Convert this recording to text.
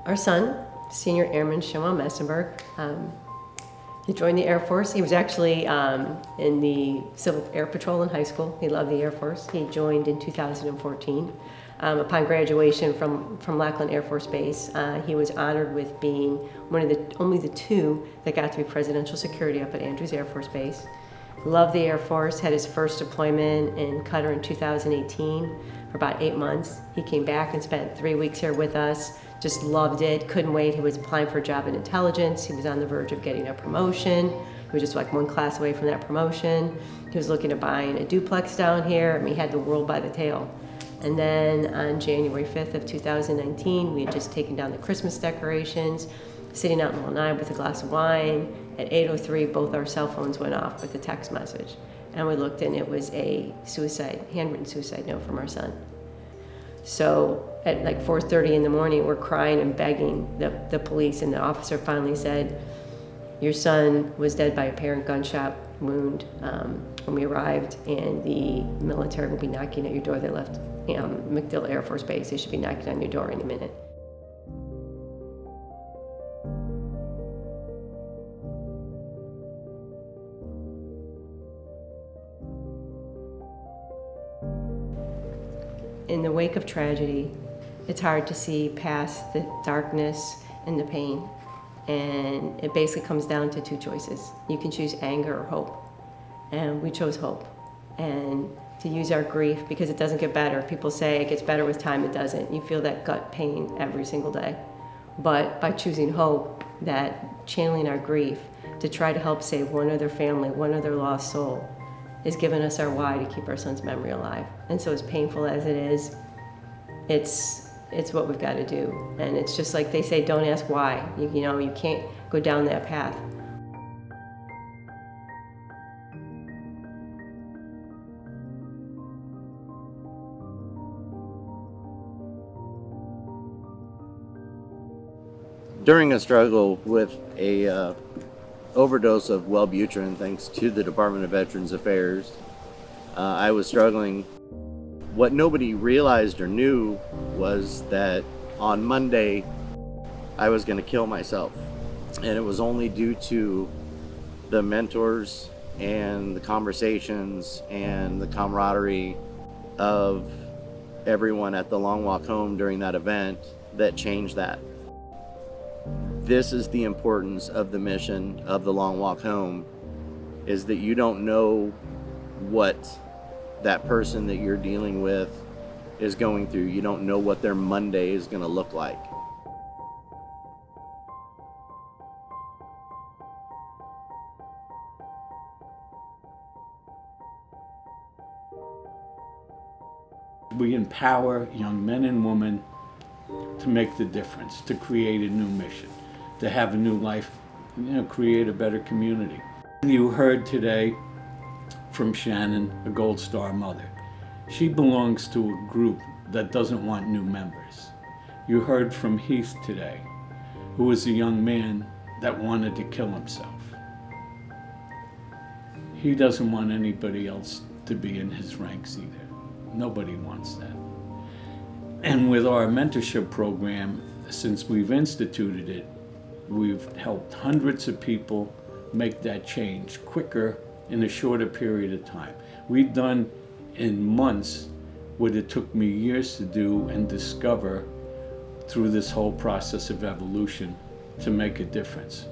Our son, Senior Airman Shimon Messenberg, he joined the Air Force. He was actually in the Civil Air Patrol in high school. He loved the Air Force. He joined in 2014. Upon graduation from Lackland Air Force Base, he was honored with being one of only the two that got to be presidential security up at Andrews Air Force Base. Loved the Air Force, had his first deployment in Qatar in 2018 for about 8 months. He came back and spent 3 weeks here with us, just loved it, couldn't wait. He was applying for a job in intelligence. He was on the verge of getting a promotion. He was just like one class away from that promotion. He was looking at buying a duplex down here. I mean, he had the world by the tail. And then on January 5th of 2019, we had just taken down the Christmas decorations, sitting out in Lanai with a glass of wine. At 8:03, both our cell phones went off with a text message. And we looked and it was a handwritten suicide note from our son. So at like 4:30 in the morning, we're crying and begging the police, and the officer finally said, "Your son was dead by apparent gunshot wound when we arrived, and the military will be knocking at your door." They left MacDill Air Force Base. They should be knocking on your door any minute. In the wake of tragedy, it's hard to see past the darkness and the pain. And it basically comes down to two choices. You can choose anger or hope. And we chose hope. And to use our grief, because it doesn't get better. People say it gets better with time, it doesn't. You feel that gut pain every single day. But by choosing hope, that channeling our grief to try to help save one other family, one other lost soul, is giving us our why to keep our son's memory alive. And so as painful as it is, it's what we've got to do. And it's just like they say, don't ask why. You know, you can't go down that path. During a struggle with a overdose of Wellbutrin, thanks to the Department of Veterans Affairs, I was struggling. What nobody realized or knew was that on Monday I was going to kill myself, and it was only due to the mentors and the conversations and the camaraderie of everyone at the Long Walk Home during that event that changed that. This is the importance of the mission of the Long Walk Home, is that you don't know what that person that you're dealing with is going through. You don't know what their Monday is going to look like. We empower young men and women to make the difference, to create a new mission, to have a new life, create a better community. You heard today from Shannon, a Gold Star mother. She belongs to a group that doesn't want new members. You heard from Heath today, who was a young man that wanted to kill himself. He doesn't want anybody else to be in his ranks either. Nobody wants that. And with our mentorship program, since we've instituted it, we've helped hundreds of people make that change quicker in a shorter period of time. We've done in months what it took me years to do and discover through this whole process of evolution to make a difference.